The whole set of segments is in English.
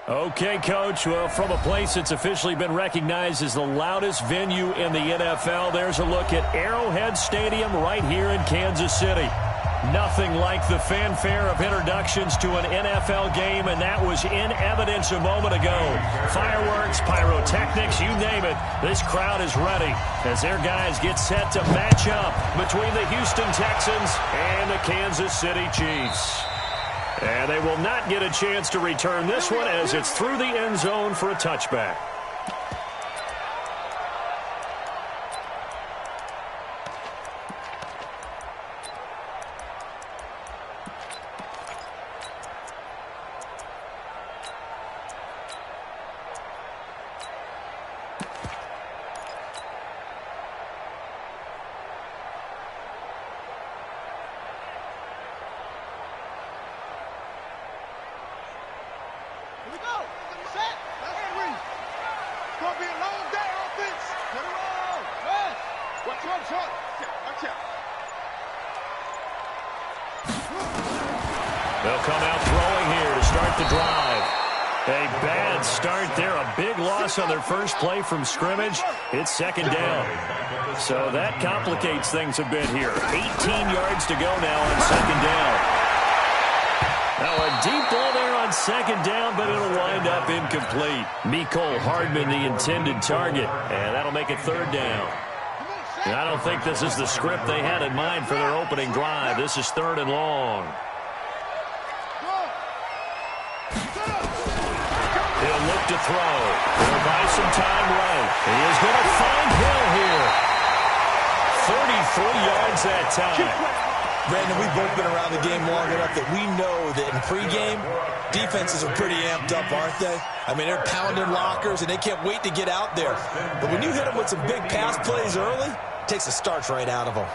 Okay, Coach. Well, from a place that's officially been recognized as the loudest venue in the NFL, there's a look at Arrowhead Stadium right here in Kansas City. Nothing like the fanfare of introductions to an NFL game, and that was in evidence a moment ago. Fireworks, pyrotechnics, you name it. This crowd is ready as their guys get set to match up between the Houston Texans and the Kansas City Chiefs. And they will not get a chance to return this one as it's through the end zone for a touchback. They'll come out throwing here to start the drive. A bad start there. A big loss on their first play from scrimmage. It's second down. So that complicates things a bit here. 18 yards to go now on second down. Now a deep ball there on second down, but it'll wind up incomplete. Mecole Hardman, the intended target. And that'll make it third down. And I don't think this is the script they had in mind for their opening drive. This is third and long. He'll look to throw. He'll buy some time right. He is going to find Hill here. 33 yards that time. Brandon, we've both been around the game long enough that we know that in pregame, defenses are pretty amped up, aren't they? I mean, they're pounding lockers, and they can't wait to get out there. But when you hit them with some big pass plays early, it takes the starch right out of them.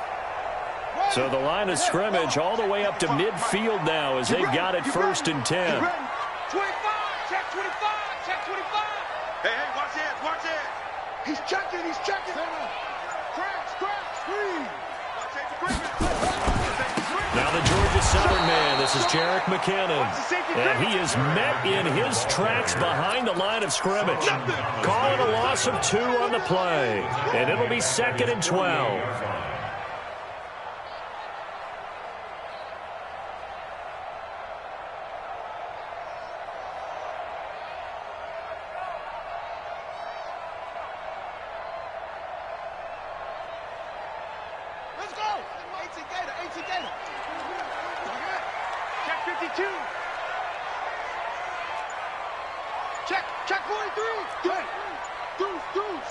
So the line of scrimmage all the way up to midfield now as they've got it 1st and 10. 25, check 25, check 25. Hey, watch it. He's checking. Screen. Now the Georgia Southern man, this is Jerick McKinnon. And he is met in his tracks behind the line of scrimmage. Calling a loss of 2 on the play. And it'll be 2nd and 12. Check 43. Deuce.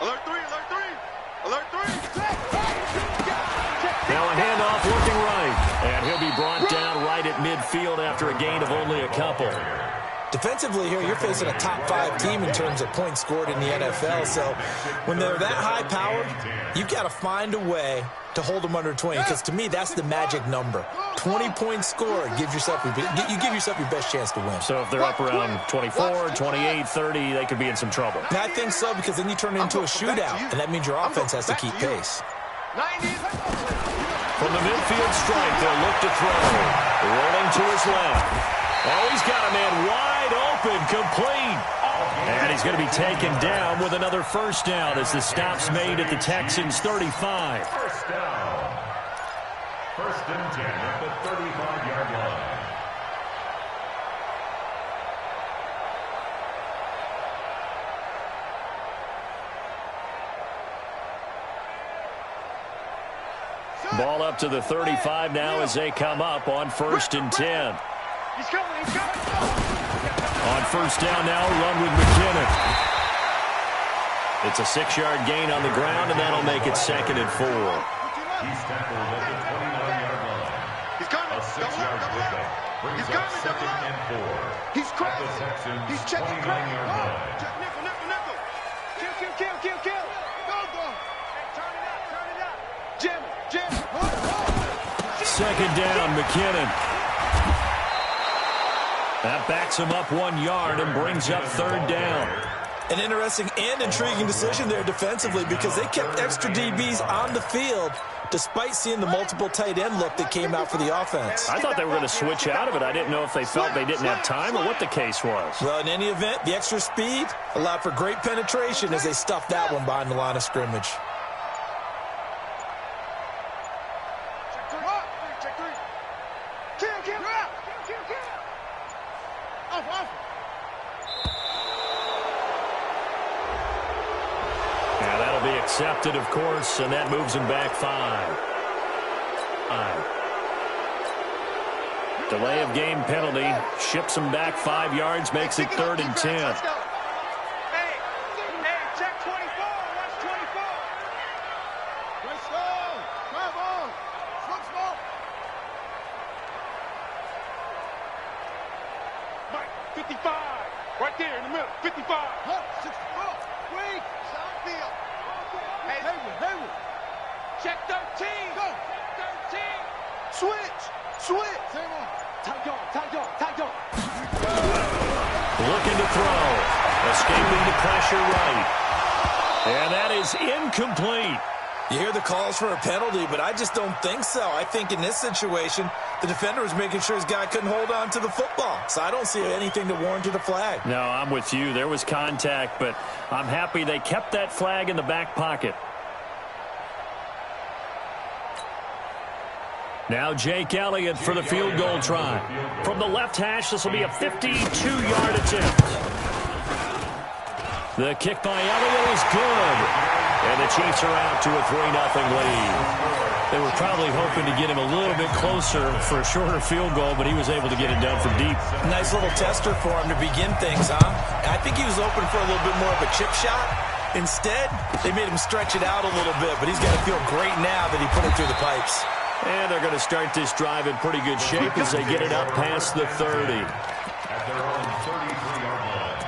Alert 3. Now a handoff looking right. And he'll be brought down right at midfield after a gain of only a couple. Defensively here, you're facing a top 5 team in terms of points scored in the NFL. So when they're that high-powered, you've got to find a way to hold them under 20. Because to me, that's the magic number. 20 points scored. You give yourself your best chance to win. So if they're up around 24, 28, 30, they could be in some trouble. And I think so, because then you turn it into a shootout, and that means your offense has to keep pace. From the midfield strike, they'll look to throw. Rolling to his left. Oh, he's got a man wide open, complete. And he's going to be taken down with another first down as the stop's made at the Texans' 35. First down. 1st and 10 at the 35-yard line. Ball up to the 35 now as they come up on 1st and 10. He's coming. On first down now, run with McKinnon. It's a 6-yard gain on the ground, and that'll make it 2nd and 4. He's tackled at the 29-yard line. He's coming. A 6-yard pickup brings up 2nd and 4. He's crazy. At the Texans' He's checking 29-yard line. Nickel. Kill. Go. Hey, turn it up. Jim. Second down, McKinnon. That backs him up 1 yard and brings up 3rd down. An interesting and intriguing decision there defensively, because they kept extra DBs on the field, despite seeing the multiple tight end look that came out for the offense. I thought they were going to switch out of it. I didn't know if they felt they didn't have time or what the case was. Well, in any event, the extra speed allowed for great penetration as they stuffed that one behind the line of scrimmage. Now that'll be accepted, of course, and that moves him back 5. Delay of game penalty ships him back 5 yards, makes it 3rd and 10. Hey, check 24. Watch 24. Let's go. Come on. Smoke. Mike, 55. Right there in the middle. 55. 64. Wait. Southfield. Hey, Hayward. Check 13. Go. 13. Switch. Same on. Tight yard. Looking to throw. Escaping the pressure right. And that is incomplete. You hear the calls for a penalty, but I just don't think so. I think in this situation, the defender was making sure his guy couldn't hold on to the football. So I don't see anything that warranted a flag. No, I'm with you. There was contact, but I'm happy they kept that flag in the back pocket. Now Jake Elliott for the field goal try. From the left hash, this will be a 52-yard attempt. The kick by Elliott is good. And the Chiefs are out to a 3-0 lead. They were probably hoping to get him a little bit closer for a shorter field goal, but he was able to get it done from deep. Nice little tester for him to begin things, huh? I think he was open for a little bit more of a chip shot. Instead, they made him stretch it out a little bit, but he's got to feel great now that he put it through the pipes. And they're going to start this drive in pretty good shape as they get it up past the 30. At their own 33-yard line.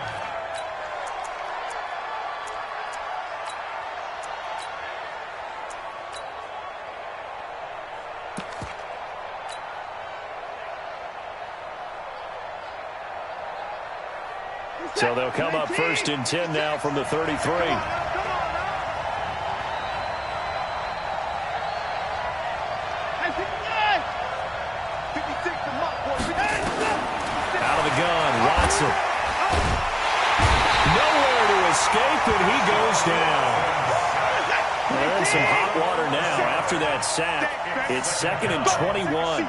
So they'll come up 1st and 10 now from the 33. Nowhere to escape, and he goes down. They're in some hot water now after that sack. It's 2nd and 21.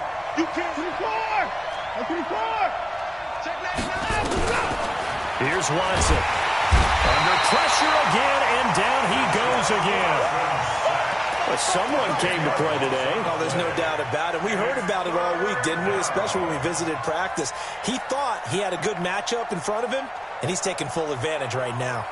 Here's Watson. Under pressure again, and down he goes again. But someone came to play today. Oh, there's no doubt about it. We heard about it all week, didn't we? Especially when we visited practice. He thought he had a good matchup in front of him, and he's taking full advantage right now.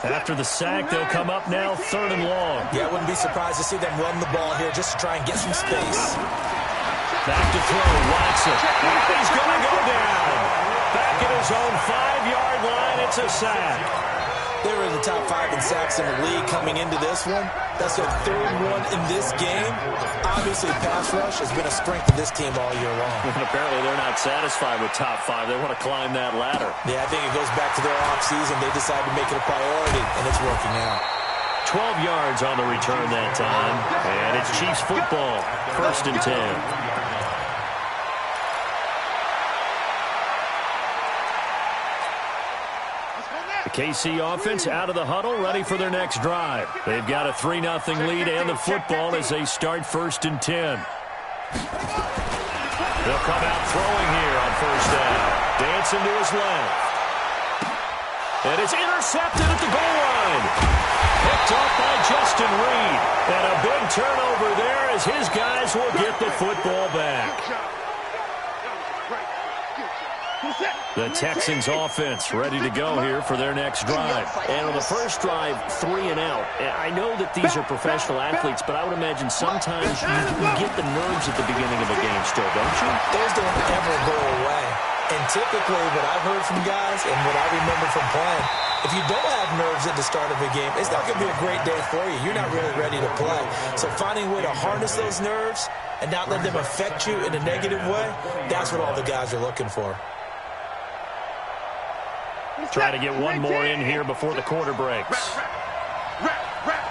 After the sack, they'll come up now 3rd and long. Yeah, I wouldn't be surprised to see them run the ball here just to try and get some space. Back to throw, Watson. He's going to go down. Back at his own 5-yard line, it's a sack. They were in the top 5 in sacks in the league coming into this one. That's their 3rd one in this game. Obviously, pass rush has been a strength of this team all year long. And apparently, they're not satisfied with top 5. They want to climb that ladder. Yeah, I think it goes back to their offseason. They decided to make it a priority, and it's working out. 12 yards on the return that time. And it's Chiefs football, 1st and 10. KC offense out of the huddle, ready for their next drive. They've got a 3-0 lead and the football as they start 1st and 10. They'll come out throwing here on 1st down. Dancing to his left. And it's intercepted at the goal line. Picked up by Justin Reed. And a big turnover there as his guys will get the football back. The Texans offense ready to go here for their next drive. And on the first drive, 3 and out. I know that these are professional athletes, but I would imagine sometimes you get the nerves at the beginning of a game still, don't you? Those don't ever go away. And typically what I've heard from guys and what I remember from playing, if you don't have nerves at the start of a game, it's not going to be a great day for you. You're not really ready to play. So finding a way to harness those nerves and not let them affect you in a negative way, that's what all the guys are looking for. Trying to get one more in here before the quarter breaks. Wrap.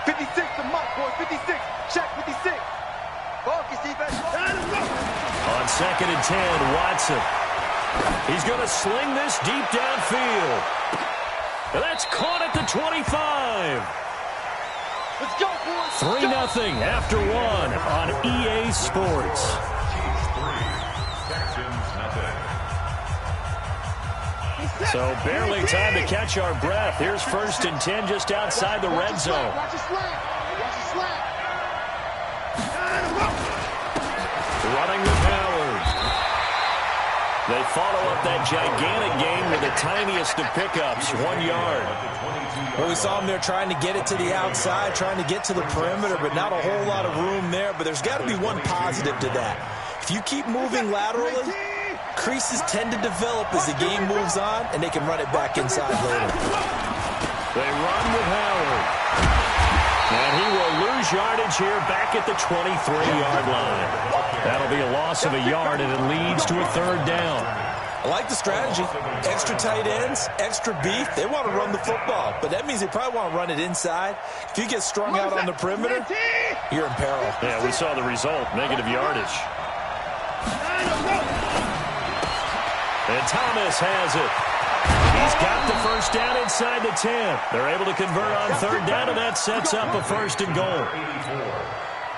56 to Mike, boy. 56. Check 56. Focus, defense. On 2nd and 10, Watson. He's going to sling this deep downfield. And that's caught at the 25. Let's go, boys. 3-0 after 1 on EA Sports. So barely time to catch our breath. Here's 1st and 10 just outside the red zone. Watch it slant. Running with Howard. They follow up that gigantic gain with the tiniest of pickups, 1 yard. Well, we saw him there trying to get it to the outside, trying to get to the perimeter, but not a whole lot of room there. But there's got to be one positive to that. If you keep moving laterally, creases tend to develop as the game moves on, and they can run it back inside later. They run with Howard. And he will lose yardage here back at the 23-yard line. That'll be a loss of a yard, and it leads to a 3rd down. I like the strategy. Extra tight ends, extra beef. They want to run the football, but that means they probably want to run it inside. If you get strung out on the perimeter, you're in peril. Yeah, we saw the result, negative yardage. And Thomas has it. He's got the 1st down inside the 10. They're able to convert on 3rd down, and that sets up a 1st and goal.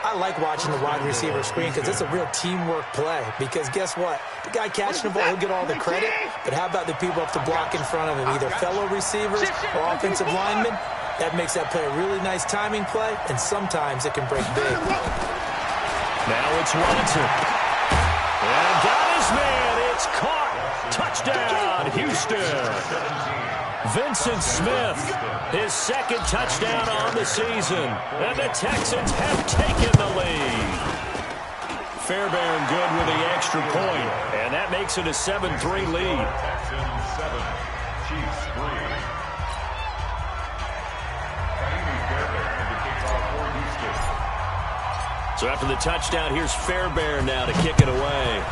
I like watching the wide receiver screen because it's a real teamwork play. Because guess what? The guy catching the ball, he'll get all the credit. But how about the people up to block in front of him, either fellow receivers or offensive linemen? That makes that play a really nice timing play, and sometimes it can break big. Now it's Watson. And got his man. It's caught. Touchdown, Houston. Vincent Smith, his 2nd touchdown on the season. And the Texans have taken the lead. Fairbairn good with the extra point. And that makes it a 7-3 lead. Texans 7, Chiefs 3. Fairbairn to kick off for Houston. So after the touchdown, here's Fairbairn now to kick it away.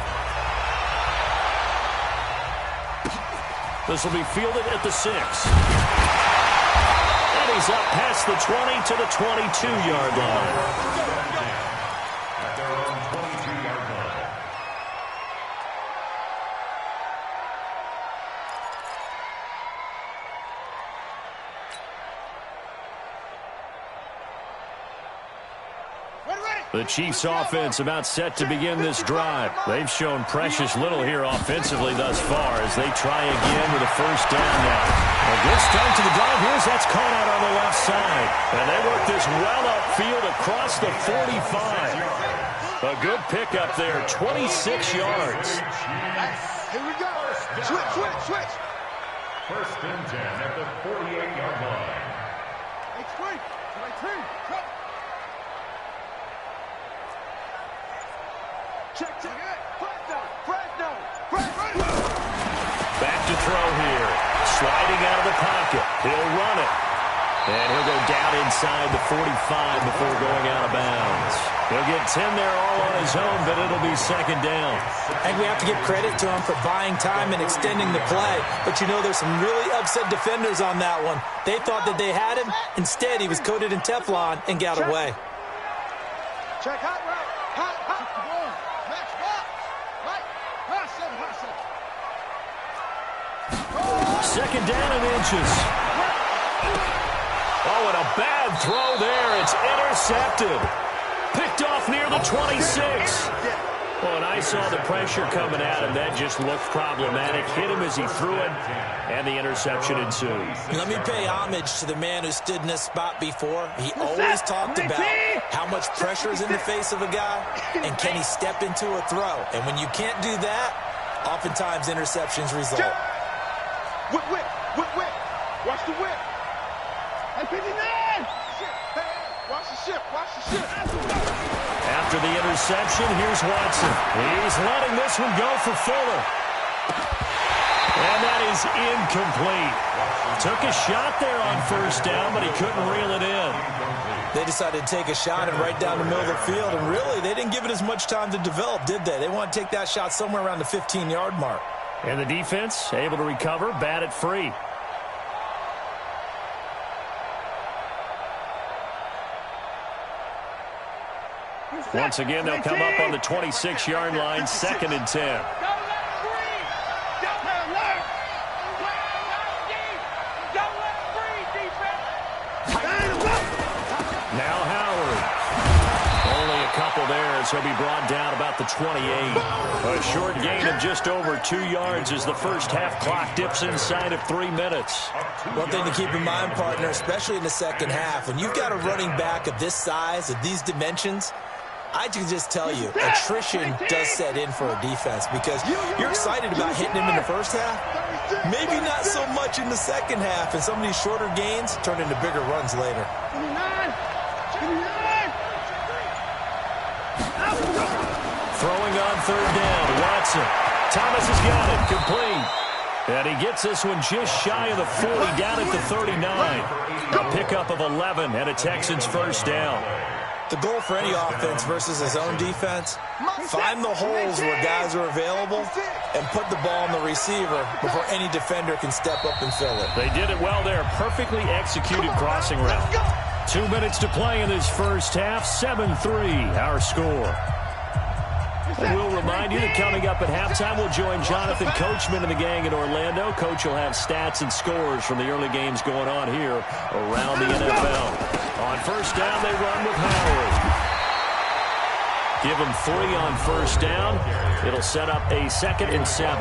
This will be fielded at the 6. And he's up past the 20 to the 22-yard line. At their own 22-yard line. The Chiefs offense about set to begin this drive. They've shown precious little here offensively thus far as they try again with a 1st down now. A good start to the drive. Here's that's caught out on the left side. And they work this well upfield across the 45. A good pickup there, 26 yards. Here we go. Switch. 1st and 10 at the 48-yard line. Check. Back to throw here. Sliding out of the pocket. He'll run it. And he'll go down inside the 45 before going out of bounds. He'll get 10 there all on his own, but it'll be 2nd down. I think we have to give credit to him for buying time and extending the play. But you know, there's some really upset defenders on that one. They thought that they had him. Instead, he was coated in Teflon and got away. Check hot route. Hot. Next block. Right. Hot 7. 2nd down and inches. Oh, and a bad throw there. It's intercepted. Picked off near the 26. Well, and I saw the pressure coming at him. That just looked problematic. Hit him as he threw it, and the interception ensued. Let me pay homage to the man who stood in this spot before. He always talked about how much pressure is in the face of a guy, and can he step into a throw. And when you can't do that, oftentimes interceptions result. Whip. Watch the whip. Hey, 59. Hey, watch the ship. After the interception, here's Watson. He's letting this one go for Fuller. And that is incomplete. Took a shot there on first down, but he couldn't reel it in. They decided to take a shot and right down the middle of the field, and really, they didn't give it as much time to develop, did they? They want to take that shot somewhere around the 15-yard mark. And the defense able to recover, bat it free. Once again, they'll come up on the 26-yard line, 2nd and 10. Now Howard. Only a couple there as he'll be brought down about the 28. A short gain of just over 2 yards as the first half clock dips inside of 3 minutes. One thing to keep in mind, partner, especially in the second half, when you've got a running back of this size, of these dimensions, I can just tell you, attrition does set in for a defense because you're excited about hitting him in the first half. Maybe not so much in the second half, and some of these shorter gains turn into bigger runs later. Throwing on third down, Watson. Thomas has got it, complete. And he gets this one just shy of the 40, down at the 39. A pickup of 11 and a Texans first down. The goal for any offense versus his own defense, find the holes where guys are available and put the ball on the receiver before any defender can step up and fill it. They did it well there. Perfectly executed crossing route. 2 minutes to play in this first half. 7-3 our score. And we'll remind you that coming up at halftime, we'll join Jonathan Coachman and the gang in Orlando. Coach will have stats and scores from the early games going on here around the NFL. On first down, they run with Howard. Give him 3 on first down. It'll set up a 2nd and 7.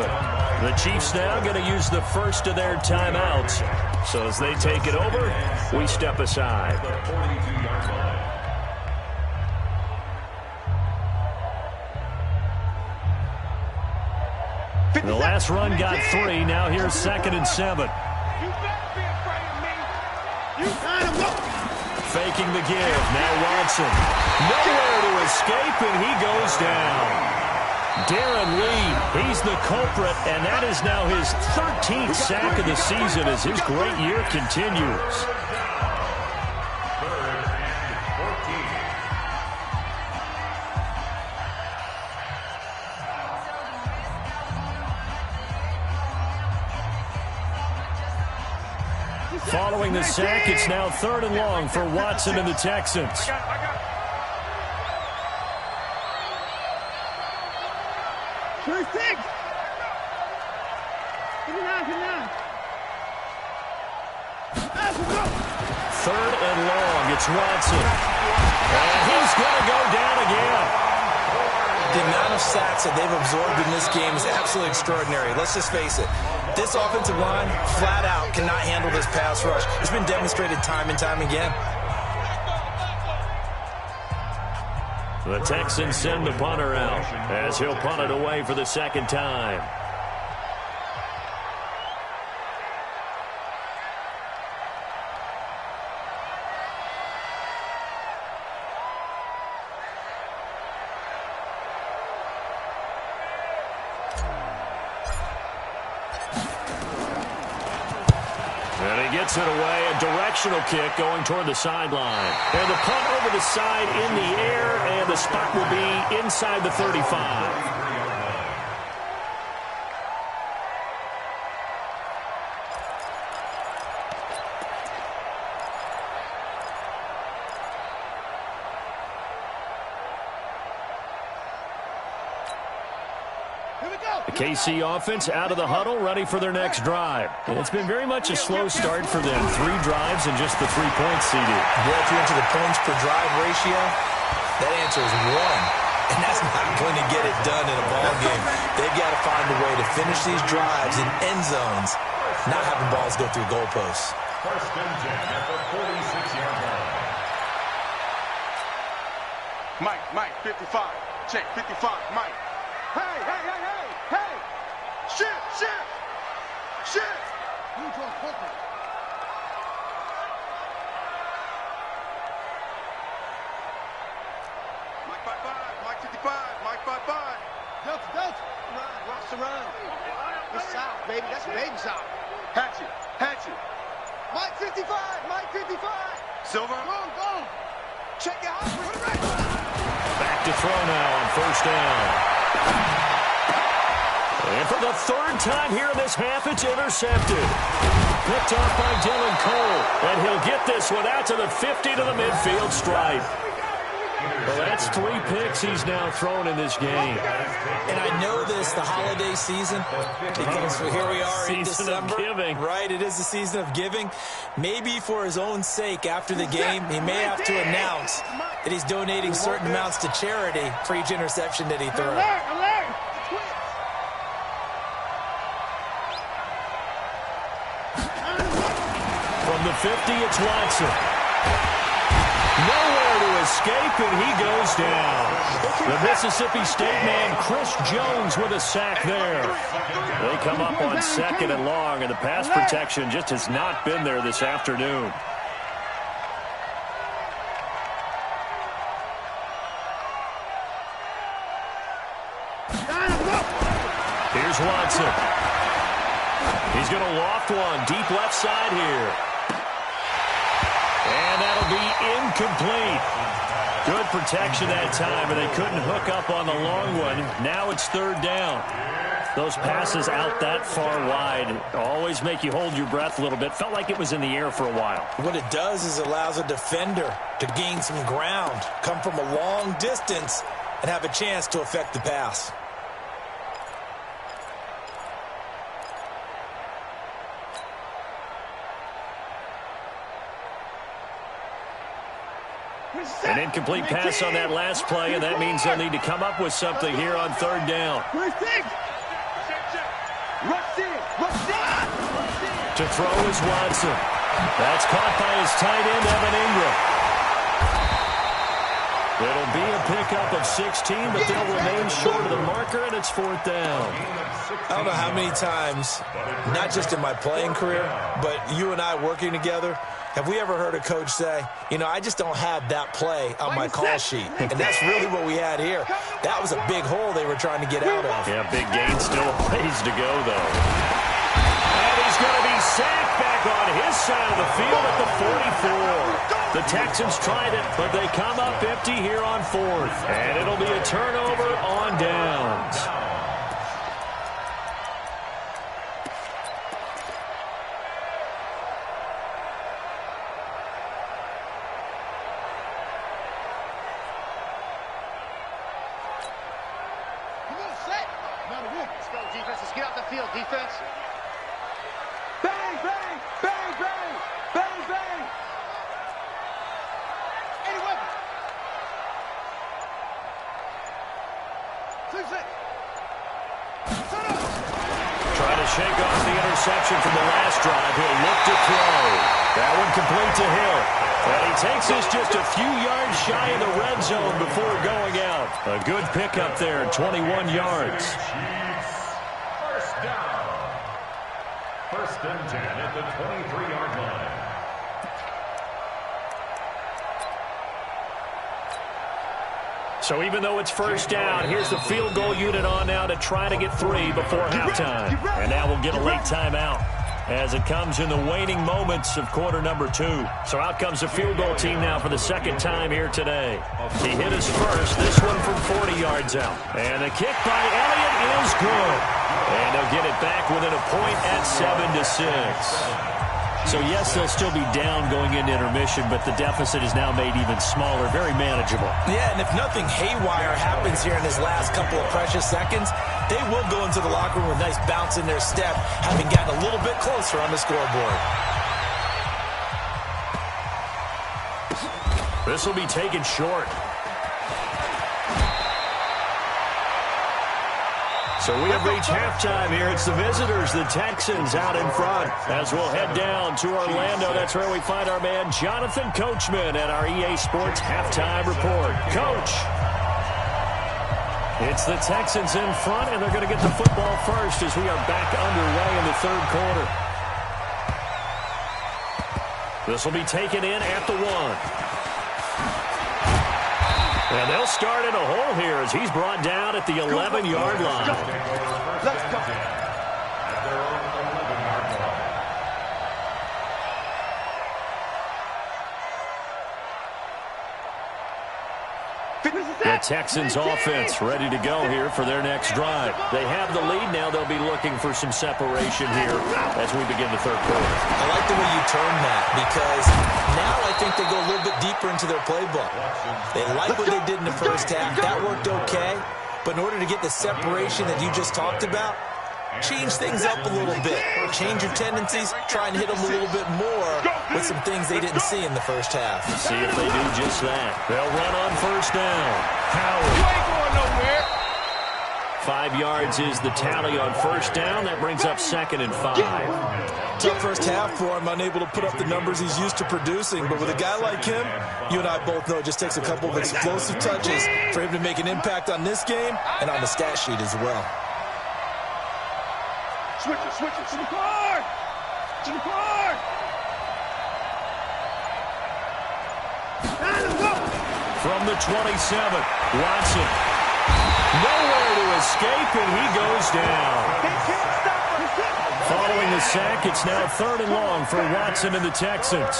The Chiefs now going to use the first of their timeouts. So as they take it over, we step aside. The last run got 3. Now here's 2nd and 7. Faking the give. Now Watson. Nowhere to escape, and he goes down. Darren Lee, he's the culprit, and that is now his 13th sack of the season as his great year continues. Following the sack, it's now 3rd and long for Watson and the Texans. Third and long, it's Watson. And he's going to go down again. The amount of sacks that they've absorbed in this game is absolutely extraordinary. Let's just face it. This offensive line, flat out, cannot handle this pass rush. It's been demonstrated time and time again. The Texans send the punter out as he'll punt it away for the 2nd time. Gets it away, a directional kick going toward the sideline. And the punt over the side in the air, and the spot will be inside the 35. The KC offense out of the huddle, ready for their next drive. And it's been very much a slow start for them. 3 drives and just the 3 points CD. Well, if you're into the points per drive ratio, that answer is 1. And that's not going to get it done in a ball game. They've got to find a way to finish these drives in end zones, not having balls go through goalposts. 1st and 10 at the 46-yard line. Mike, 55. Check, 55, Mike. Hey! Shift! Mike 55, Mike 55, Mike 55. Delta. Run, watch the run. It's South, baby. That's baby South. Hatchet. Hatchet. Mike 55. Mike 55. Silver. Go. Check your house. Back to throw now on first down. And for the third time here in this half, it's intercepted. Picked off by Dylan Cole. And he'll get this one out to the 50 to the midfield stripe. Well, that's 3 picks he's now thrown in this game. And I know this, the holiday season, because here we are in December. Season of giving. Right, it is the season of giving. Maybe for his own sake, after the game, he may have to announce that he's donating certain amounts to charity for each interception that he throws. From the 50, it's Watson. Nowhere to escape, and he goes down. The Mississippi State man, Chris Jones, with a sack there. They come up on 2nd and long, and the pass protection just has not been there this afternoon. Here's Watson. He's going to loft one deep left side here. And that'll be incomplete. Good protection that time, but they couldn't hook up on the long one. Now it's 3rd down. Those passes out that far wide always make you hold your breath a little bit. Felt like it was in the air for a while. What it does is it allows a defender to gain some ground, come from a long distance, and have a chance to affect the pass. An incomplete pass on that last play, and that means they'll need to come up with something here on 3rd down. To throw is Watson. That's caught by his tight end, Evan Ingram. It'll be a pickup of 16, but they'll remain short of the marker, and it's 4th down. I don't know how many times, not just in my playing career, but you and I working together, have we ever heard a coach say, you know, I just don't have that play on my call sheet. And that's really what we had here. That was a big hole they were trying to get out of. Yeah, big gain, still a ways to go, though. And he's going to be sacked back on his side of the field at the 44. The Texans tried it, but they come up empty here on 4th. And it'll be a turnover on downs. Defense. Bang, bang, bang, bang, bang, bang. Any weapon. 6-6. Trying to shake off the interception from the last drive. He'll look to throw. That one complete to Hill. And he takes this just a few yards shy of the red zone before going out. A good pickup there, 21 yards. First and 10 at the 23-yard line. So even though it's first down, here's the field goal unit on now to try to get 3 before halftime. And now we'll get a late timeout as it comes in the waning moments of quarter number 2. So out comes the field goal team now for the 2nd time here today. He hit his first, this one from 40 yards out. And the kick by Elliott is good. And they'll get it back within a point at 7-6. So, yes, they'll still be down going into intermission, but the deficit is now made even smaller, very manageable. Yeah, and if nothing haywire happens here in his last couple of precious seconds, they will go into the locker room with a nice bounce in their step, having gotten a little bit closer on the scoreboard. This will be taken short. So we have reached halftime here. It's the visitors, the Texans, out in front. As we'll head down to Orlando, that's where we find our man Jonathan Coachman at our EA Sports Halftime Report. Coach, it's the Texans in front, and they're going to get the football first as we are back underway in the 3rd quarter. This will be taken in at the 1. And they'll start in a hole here as he's brought down at the 11-yard line. Let's go. The Texans offense ready to go here for their next drive. They have the lead now. They'll be looking for some separation here as we begin the third quarter. I like the way you turn that because now I think they go a little bit deeper into their playbook. They like what they did in the first half. That worked okay. But in order to get the separation that you just talked about, change things up a little bit. Change your tendencies. Try and hit them a little bit more with some things they didn't see in the first half. See if they do just that. They'll run on first down. Howard. You ain't going nowhere. 5 yards is the tally on first down. That brings up 2nd and 5. Tough first half for him, unable to put up the numbers he's used to producing. But with a guy like him, you and I both know it just takes a couple of explosive touches for him to make an impact on this game and on the stat sheet as well. Switch it. To the car. To the car. Let's go. From the 27, Watson. Nowhere to escape, and he goes down. They can't stop us. Following the sack, it's now 3rd and long for Watson and the Texans.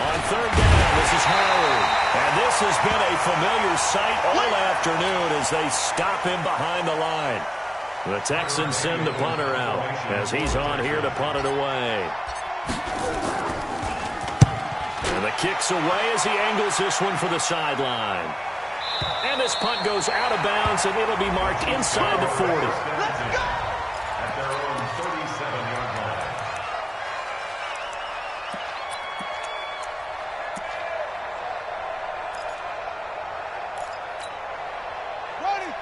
On 3rd down, this is Howard. And this has been a familiar sight all afternoon as they stop him behind the line. The Texans send the punter out as he's on here to punt it away. And the kick's away as he angles this one for the sideline. And this punt goes out of bounds, and it'll be marked inside the 40. At their own 37-yard line.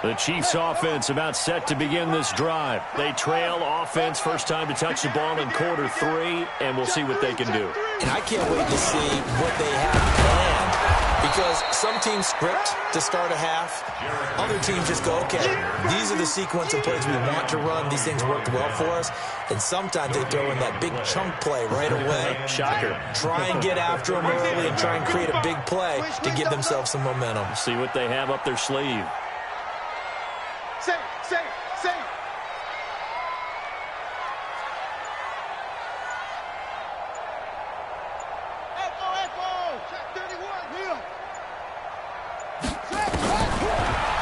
The Chiefs offense about set to begin this drive. They trail offense first time to touch the ball in quarter 3, and we'll see what they can do. And I can't wait to see what they have planned because some teams script to start a half. Other teams just go, okay, these are the sequence of plays we want to run. These things worked well for us. And sometimes they throw in that big chunk play right away. Shocker. Try and get after them early and try and create a big play to give themselves some momentum. See what they have up their sleeve. Say. Echo. Check 31. Here.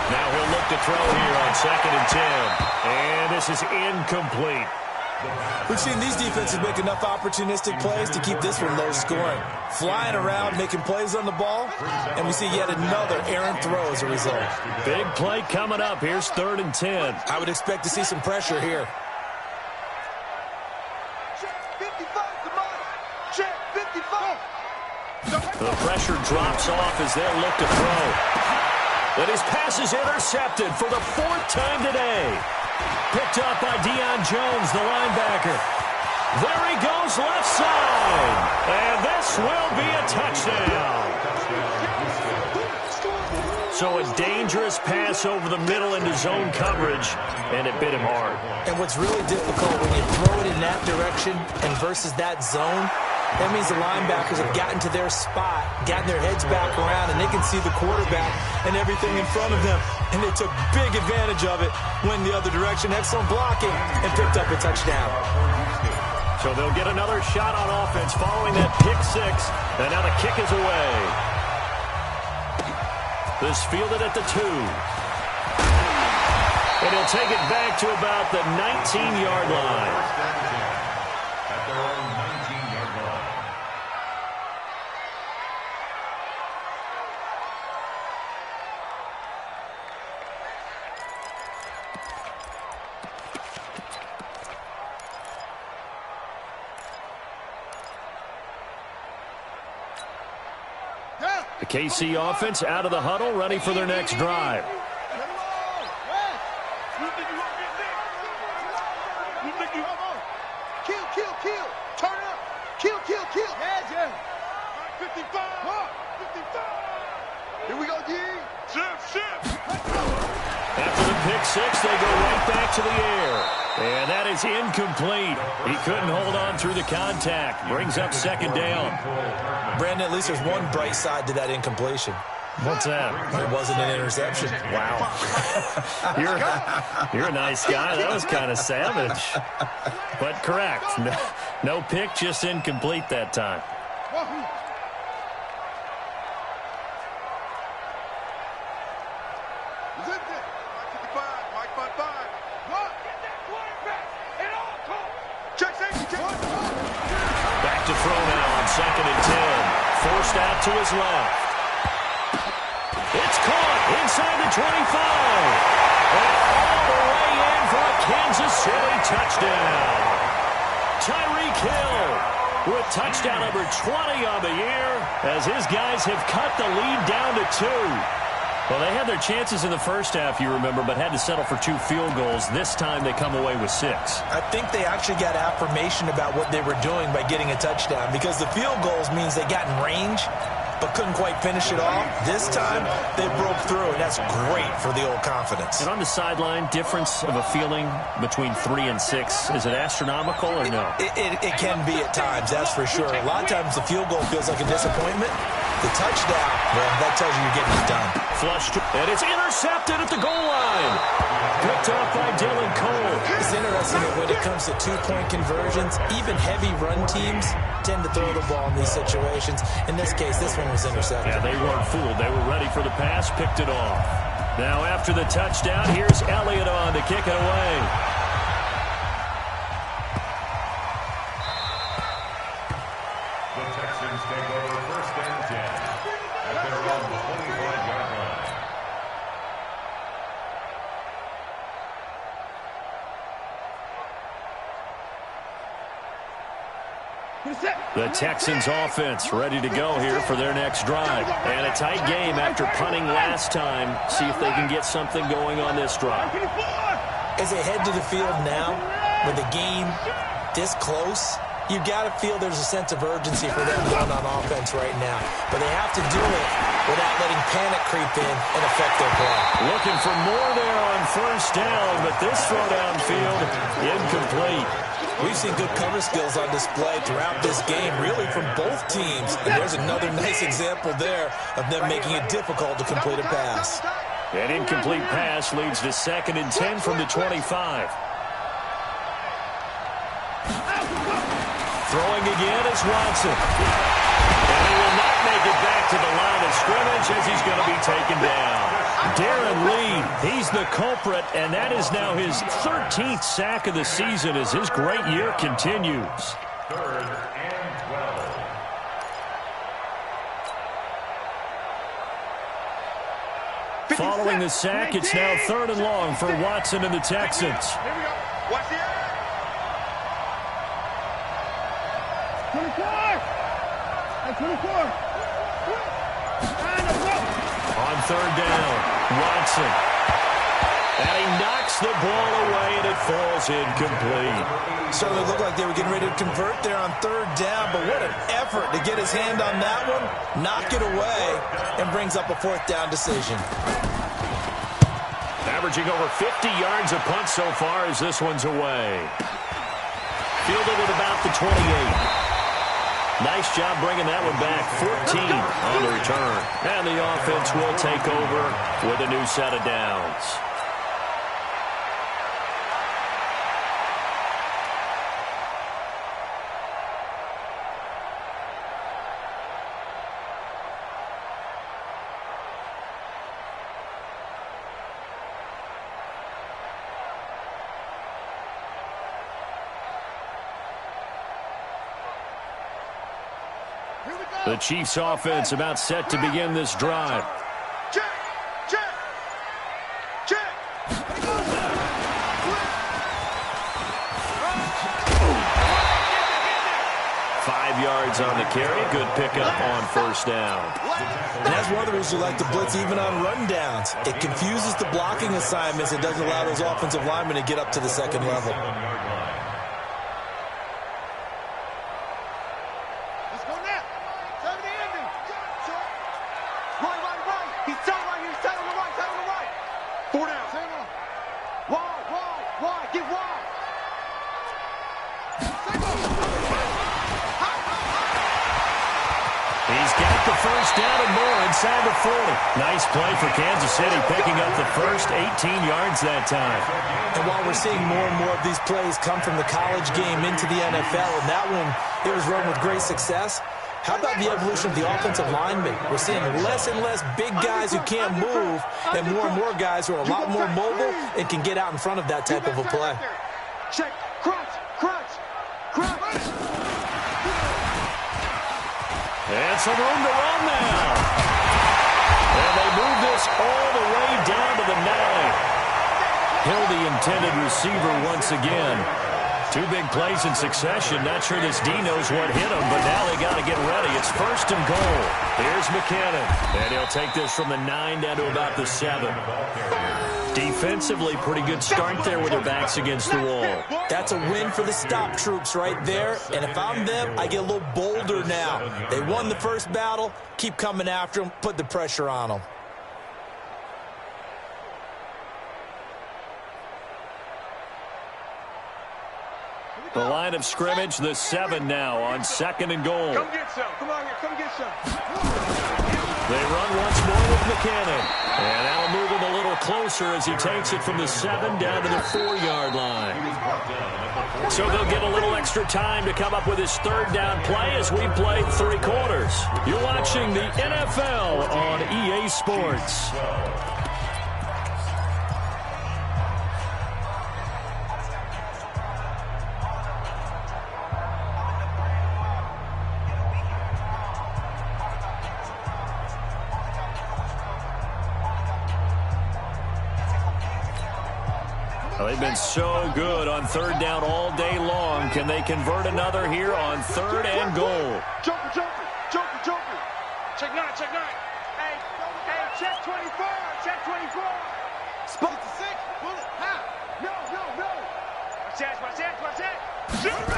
Now he'll look to throw here on 2nd and 10. And this is incomplete. We've seen these defenses make enough opportunistic plays to keep this one low scoring. Flying around, making plays on the ball, and we see yet another errant throw as a result. Big play coming up. Here's 3rd and 10. I would expect to see some pressure here. Check 55. Check 55. The pressure drops off as they'll look to throw. But his pass is intercepted for the 4th time today. Picked up by Deion Jones, the linebacker. There he goes left side. And this will be a touchdown. So a dangerous pass over the middle into zone coverage, and it bit him hard. And what's really difficult when you throw it in that direction and versus that zone, that means the linebackers have gotten to their spot, gotten their heads back around, and they can see the quarterback and everything in front of them. And they took big advantage of it, went the other direction, excellent blocking, and picked up a touchdown. So they'll get another shot on offense following that pick 6, and now the kick is away. This fielded at the 2. And he'll take it back to about the 19-yard line. At their own 19-yard line. The KC offense out of the huddle, ready for their next drive. Kill. Turn up. Kill. Yeah. 55. 55. Here we go, G. Shift. After the pick 6, they go right back to the air. And that is incomplete. He couldn't hold on through the contact. Brings up 2nd down. Brandon, at least there's one bright side to that incompletion. What's that? It wasn't an interception. Wow. You're a nice guy. That was kind of savage. But correct. No pick, just incomplete that time. second and 10. Forced out to his left. It's caught inside the 25. And all the way in for a Kansas City touchdown. Tyreek Hill with touchdown number 20 on the year as his guys have cut the lead down to 2. Well, they had their chances in the first half, you remember, but had to settle for 2 field goals. This time they come away with 6. I think they actually got affirmation about what they were doing by getting a touchdown, because the field goals means they got in range but couldn't quite finish it off. This time, they broke through, and that's great for the old confidence. And on the sideline, difference of a feeling between 3 and 6, is it astronomical or no? It can be at times, that's for sure. A lot of times the field goal feels like a disappointment. The touchdown, well, that tells you you're getting it done. Flushed, and it's intercepted at the goal line. Picked off by Dylan Cole. It's interesting that when it comes to two-point conversions, even heavy run teams tend to throw the ball in these situations. In this case, this one was intercepted. Yeah, they weren't fooled. They were ready for the pass, picked it off. Now after the touchdown, here's Elliott on to kick it away. The Texans take over first and 10 at their own 25-yard line. The Texans offense ready to go here for their next drive. And a tight game after punting last time. See if they can get something going on this drive. As they head to the field now, with the game this close, you got to feel there's a sense of urgency for them going on offense right now. But they have to do it without letting panic creep in and affect their play. Looking for more there on first down, but this throw downfield incomplete. We've seen good cover skills on display throughout this game, really from both teams. And there's another nice example there of them making it difficult to complete a pass. An incomplete pass leads to second and 10 from the 25. Throwing again is Watson. And he will not make it back to the line of scrimmage as he's going to be taken down. Darren Lee, he's the culprit, and that is now his 13th sack of the season as his great year continues. Third and 12. Following the sack, it's now third and long for Watson and the Texans. Here we go. Watch the eye. 24. On third down, Watson. And he knocks the ball away, and it falls incomplete. Certainly looked like they were getting ready to convert there on third down, but what an effort to get his hand on that one, knock it away, and brings up a fourth down decision. Averaging over 50 yards a punt so far as this one's away. Fielded at about the 28. Nice job bringing that one back. 14 on the return. And the offense will take over with a new set of downs. The Chiefs offense about set to begin this drive. Check. Check. Check. 5 yards on the carry. Good pickup on first down. And that's one of the reasons you like to blitz even on rundowns. It confuses the blocking assignments. It doesn't allow those offensive linemen to get up to the second level. Let's go now. Turn the ending. Right. He's tight right here. He's tight on the right. Tight on the right. 4 down. Wide. Get wide. He's got the first down and more inside the 40. Nice play for Kansas City, picking up the first 18 yards that time. And while we're seeing more and more of these plays come from the college game into the NFL, and that one, it was run with great success, how about the evolution of the offensive linemen? We're seeing less and less big guys who can't move, and more guys who are a lot more mobile and can get out in front of that type of a play. Check. Crunch. And some room to run now. And they move this all the way down to the 9. Hill, the intended receiver once again. 2 big plays in succession. Not sure this D knows what hit him, but now they got to get ready. It's 1st and goal. Here's McKinnon. And he'll take this from the 9 down to about the 7. Defensively, pretty good start there with their backs against the wall. That's a win for the stop troops right there. And if I'm them, I get a little bolder now. They won the first battle. Keep coming after them. Put the pressure on them. The line of scrimmage, the 7 now on 2nd and goal. Come get some. Come on here. Come get some. They run once more with McKinnon. And that'll move him a little closer as he takes it from the 7 down to the 4-yard line. So they'll get a little extra time to come up with his 3rd down play as we play 3 quarters. You're watching the NFL on EA Sports. They've been so good on 3rd down all day long. Can they convert another here on 3rd and goal? Joker, joker, joker, joker. Check 9, check 9. Hey, check 24, check 24. Spot the 6, bullet, how? No. Watch that. Shoot it.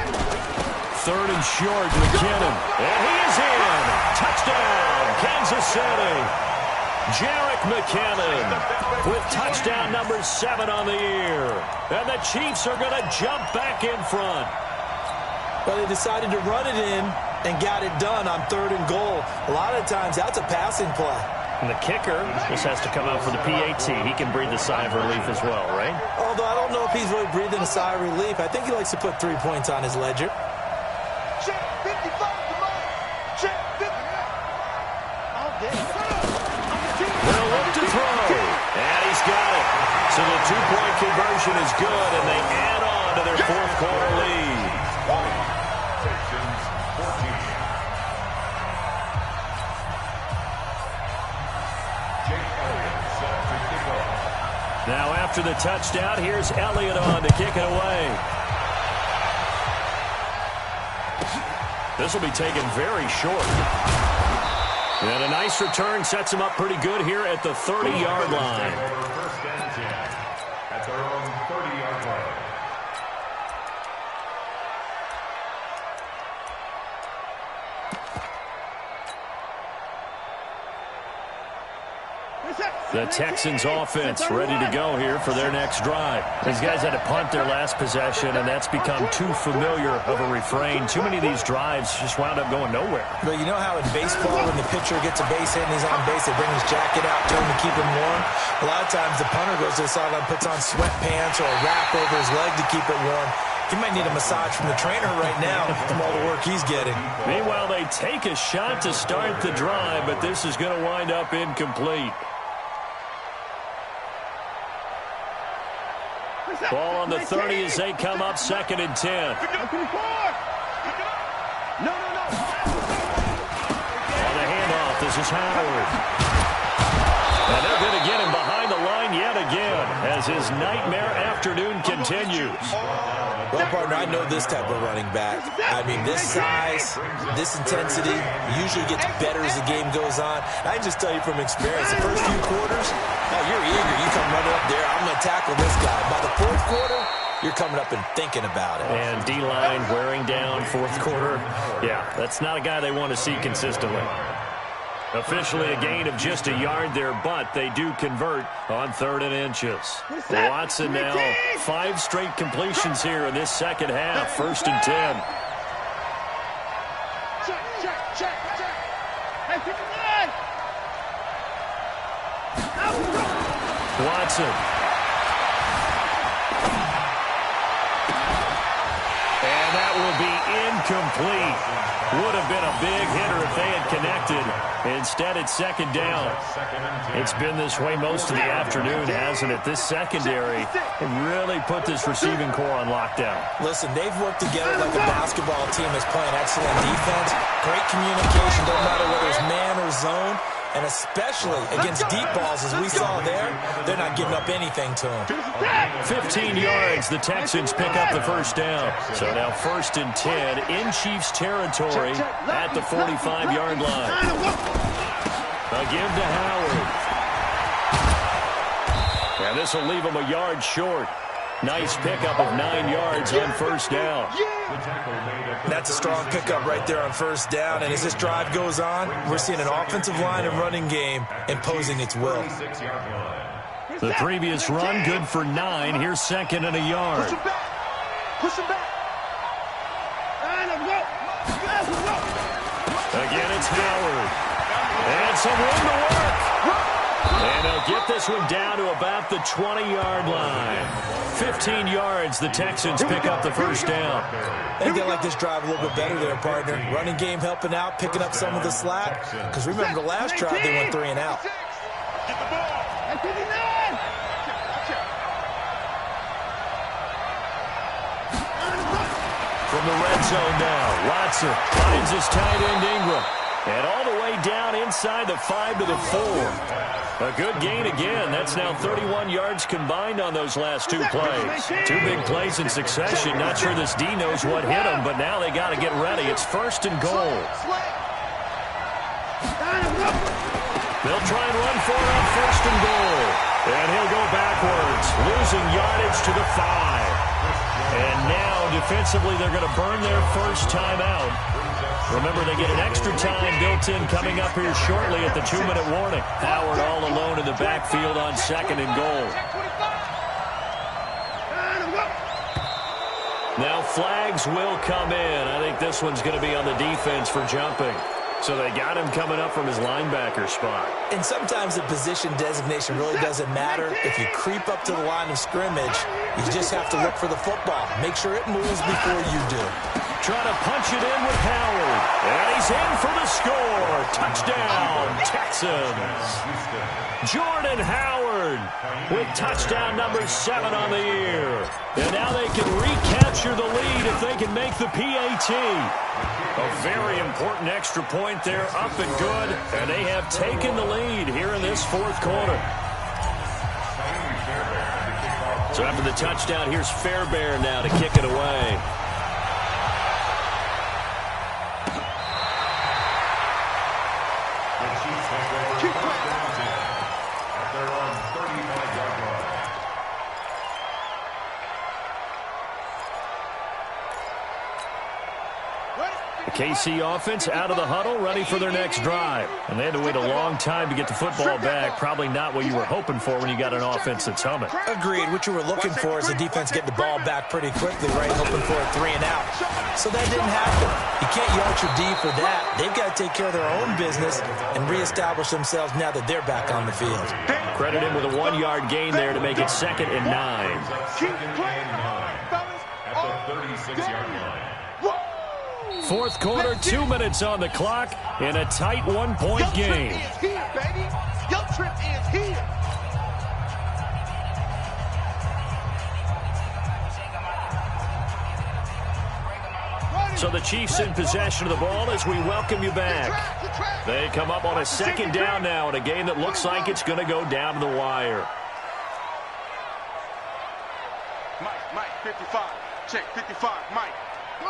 3rd and short, McKinnon. And he is in. Touchdown, Kansas City. Jerick McKinnon with touchdown number 7 on the year. And the Chiefs are going to jump back in front. But they decided to run it in and got it done on 3rd and goal. A lot of times that's a passing play. And the kicker just has to come out for the PAT. He can breathe a sigh of relief as well, right? Although I don't know if he's really breathing a sigh of relief. I think he likes to put 3 points on his ledger. Check 55, come on. Check 50. All day. They'll look to throw. And he's got it. So the 2-point conversion is good, and they add on to their 4th quarter lead. Texans 14. Jake Elliott set to kick off. Now after the touchdown, here's Elliott on to kick it away. This will be taken very short. And a nice return sets him up pretty good here at the 30-yard line. 1st and 10 at their own 30-yard line. The Texans offense ready to go here for their next drive. These guys had to punt their last possession, and that's become too familiar of a refrain. Too many of these drives just wound up going nowhere. But you know how in baseball, when the pitcher gets a base hit and he's on base, they bring his jacket out to him to keep him warm? A lot of times the punter goes to the sideline, puts on sweatpants or a wrap over his leg to keep it warm. He might need a massage from the trainer right now from all the work he's getting. Meanwhile, they take a shot to start the drive, but this is going to wind up incomplete. Ball on the 30 as they come up 2nd and 10. No. On the handoff, this is Howard. And they're going to get him behind the line yet again as his nightmare afternoon continues. Well, partner, I know this type of running back. I mean, this size, this intensity usually gets better as the game goes on. I can just tell you from experience, the first few quarters, you're eager. You come running up there, I'm going to tackle this guy. By the 4th quarter, you're coming up and thinking about it. And D-line wearing down 4th quarter. Yeah, that's not a guy they want to see consistently. Officially a gain of just a yard there, but they do convert on 3rd and inches. Watson now 5 straight completions here in this second half. 1st and 10. Check. Hey, pick him line. Watson. And that will be incomplete. Would have been a big hitter if they had connected. expected. Instead, it's second down. It's been this way most of the afternoon, hasn't it? This secondary really put this receiving core on lockdown. Listen, they've worked together like a basketball team is playing excellent defense. Great communication, don't matter whether it's man or zone. And especially against deep balls, as we saw there, they're not giving up anything to them. 15 yards, the Texans pick up the first down. So now 1st and 10 in Chiefs territory at the 45-yard line. A give to Howard. And this will leave him a yard short. Nice pickup of 9 yards on first down. That's a strong pickup right there on first down. And as this drive goes on, we're seeing an offensive line and running game imposing its will. The previous run, good for 9. Here's 2nd and a yard. Push him back. Push him back. Again, it's Howard. And some room to work. And they'll get this one down to about the 20-yard line. 15 yards, the Texans pick up the first down. I think they like this drive a little bit better there, partner. Running game helping out, picking up some of the slack. Because remember the last drive, they went 3 and out. Get the ball. From the red zone now, Watson finds his tight end Ingram. And all the way down inside the 5 to the 4. A good gain again. That's now 31 yards combined on those last 2 plays. 2 big plays in succession. Not sure this D knows what hit him, but now they got to get ready. It's 1st and goal. They'll try and run for it on 1st and goal. And he'll go backwards, losing yardage to the 5. And now, defensively, they're going to burn their first timeout. Remember, they get an extra time built in coming up here shortly at the 2-minute warning. Howard all alone in the backfield on 2nd and goal. Now flags will come in. I think this one's going to be on the defense for jumping. So they got him coming up from his linebacker spot. And sometimes the position designation really doesn't matter. If you creep up to the line of scrimmage, you just have to look for the football. Make sure it moves before you do. Trying to punch it in with Howard. And he's in for the score. Touchdown, Texans. Jordan Howard with touchdown number 7 on the year. And now they can recapture the lead if they can make the PAT. A very important extra point there, up and good. And they have taken the lead here in this 4th quarter. So after the touchdown, here's Fairbairn now to kick it away. KC offense out of the huddle, ready for their next drive. And they had to wait a long time to get the football back. Probably not what you were hoping for when you got an offense that's humming. Agreed. What you were looking for is the defense get the ball back pretty quickly, right? Hoping for a 3 and out. So that didn't happen. You can't yard your D for that. They've got to take care of their own business and reestablish themselves now that they're back on the field. Credit him with a 1-yard gain there to make it 2nd and 9. Keep playing At the 36-yard line. 4th quarter, 2 minutes on the clock in a tight 1-point game. Your trip is here, baby. Your trip is here. So the Chiefs in possession of the ball as we welcome you back. They come up on a 2nd down now in a game that looks like it's going to go down to the wire. Mike, 55. Check, 55, Mike. Go.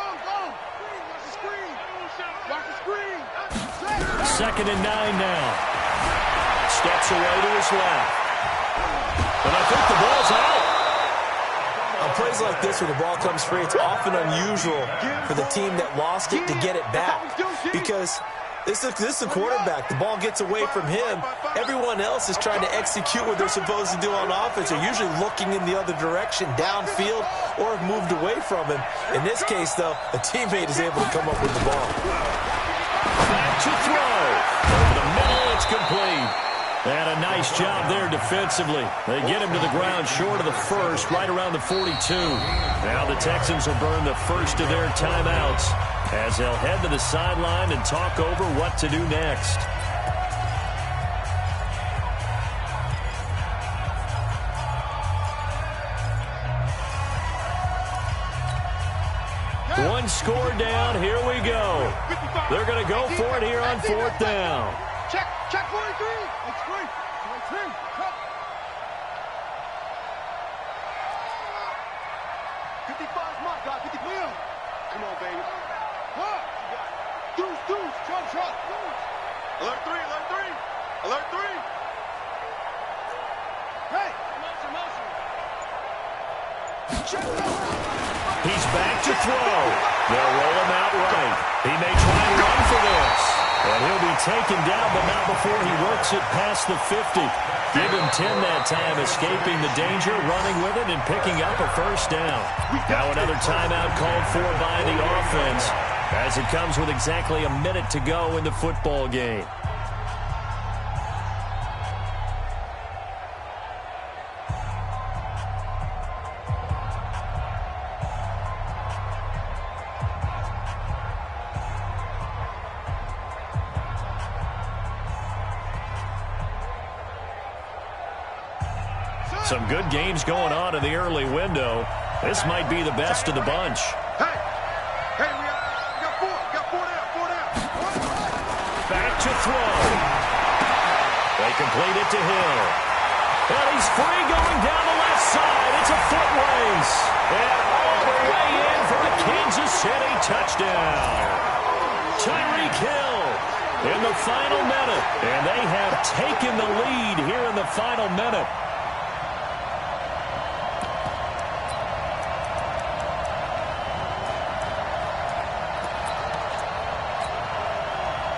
Watch the screen. 2nd and 9 now. Steps away to his left. And I think the ball's out. On plays like this where the ball comes free, it's often unusual for the team that lost it to get it back. Because this is the quarterback. The ball gets away from him. Everyone else is trying to execute what they're supposed to do on offense. They're usually looking in the other direction, downfield, or have moved away from him. In this case, though, a teammate is able to come up with the ball. Back to throw. Over the middle, it's complete. And a nice job there defensively. They get him to the ground short of the 1st, right around the 42. Now the Texans will burn the first of their timeouts. as they'll head to the sideline and talk over what to do next. One score down. Here we go. They're going to go for it here on 4th down. Check 43. It's free. 55's my guy. 50 clear. Come on, baby. What? Deuce. Trump. Alert 3. Hey. Motion. Check. He's back to throw. They'll roll him out right. He may try and run for this. And he'll be taken down, but not before he works it past the 50. Give him 10 that time, escaping the danger, running with it, and picking up a first down. Now another timeout called for by the offense, as it comes with exactly a minute to go in the football game. Some good games going on in the early window. This might be the best of the bunch. Hey, we got four down. Back to throw. They complete it to Hill. And he's free going down the left side. It's a foot race. And all the way in for a Kansas City touchdown. Tyreek Hill in the final minute. And they have taken the lead here in the final minute.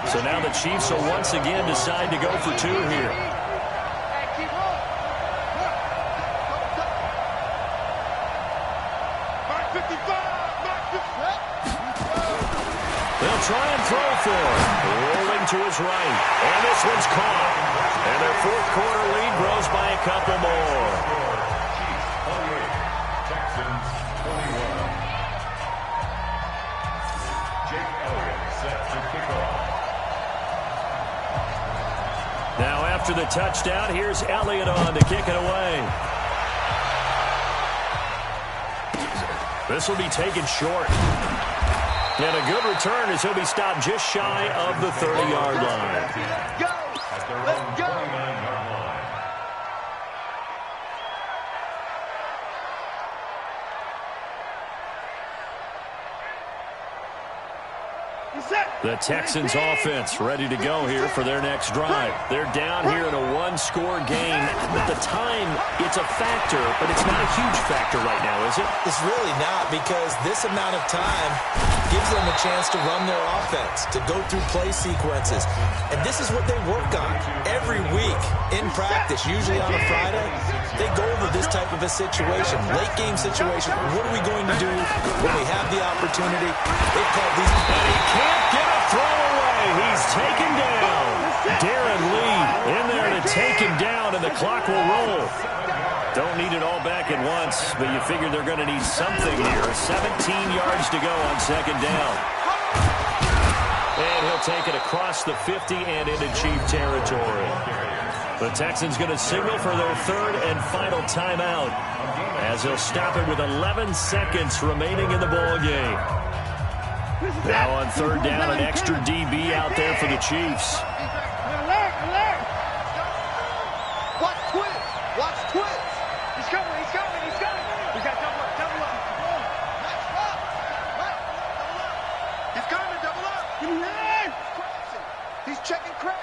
So now the Chiefs will once again decide to go for 2 here. They'll try and throw for him. Rolling to his right. And this one's caught. And their 4th quarter lead grows by a couple more. Texans 21. Jake Elliott set to kick off. Now after the touchdown, here's Elliott on to kick it away. This will be taken short. And a good return as he'll be stopped just shy of the 30-yard line. At their own 29-yard line. The Texans offense ready to go here for their next drive. They're down here in a 1-score game. At the time, it's a factor, but it's not a huge factor right now, is it? It's really not, because this amount of time gives them a chance to run their offense, to go through play sequences. And this is what they work on every week in practice, usually on a Friday. They go over this type of a situation, late game situation. What are we going to do when we have the opportunity? They call these. And he can't get a throw away. He's taken down. Darren Lee in there to take him down, and the clock will roll. Don't need it all back at once, but you figure they're going to need something here. 17 yards to go on 2nd down. And he'll take it across the 50 and into Chief territory. The Texans going to signal for their 3rd and final timeout, as they'll stop it with 11 seconds remaining in the ball game. Now on 3rd down, an extra DB out there for the Chiefs. Alert! Watch twist! He's coming! We got double up! He's coming, double up! He's checking crack!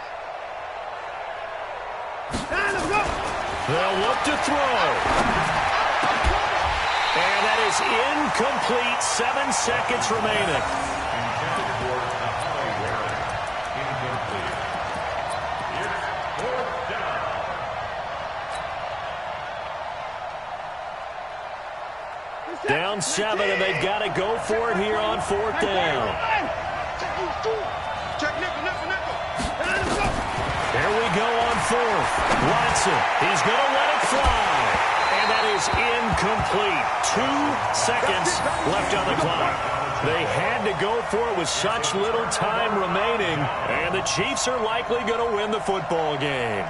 They'll look to throw. And that is incomplete. 7 seconds remaining. Intended for Holly Waring. Incomplete. It's 4th down. Down 7, and they've got to go for it here on 4th down. Check nickel. There we go on 4th. Watson, he's going to let it fly. And that is incomplete. 2 seconds left on the clock. They had to go for it with such little time remaining, and the Chiefs are likely going to win the football game.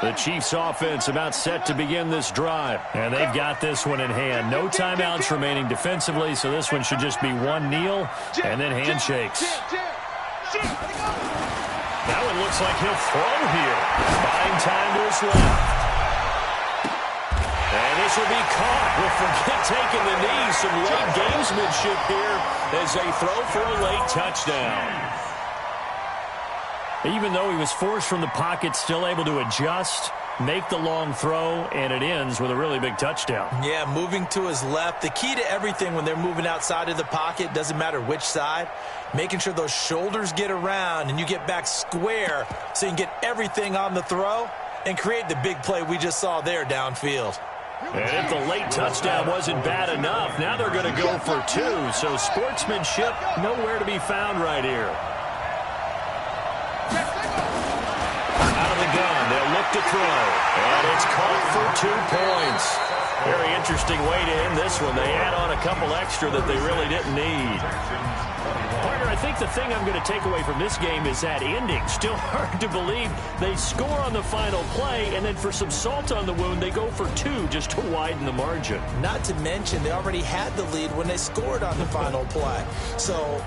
The Chiefs offense about set to begin this drive. And they've got this one in hand. No timeouts remaining defensively, so this one should just be one kneel and then handshakes. That one looks like he'll throw here. Buying time to his left. And this will be caught with forget taking the knee. Some late gamesmanship here as they throw for a late touchdown. Even though he was forced from the pocket, still able to adjust, make the long throw, and it ends with a really big touchdown. Yeah, moving to his left. The key to everything when they're moving outside of the pocket, doesn't matter which side, making sure those shoulders get around and you get back square so you can get everything on the throw and create the big play we just saw there downfield. And if the late touchdown wasn't bad enough, now they're going to go for two. So sportsmanship nowhere to be found right here. Out of the gun, they'll look to throw. And it's caught for 2 points. Very interesting way to end this one. They add on a couple extra that they really didn't need. Partner, I think the thing I'm going to take away from this game is that ending. Still hard to believe they score on the final play, and then for some salt on the wound, they go for 2 just to widen the margin. Not to mention, they already had the lead when they scored on the final play. So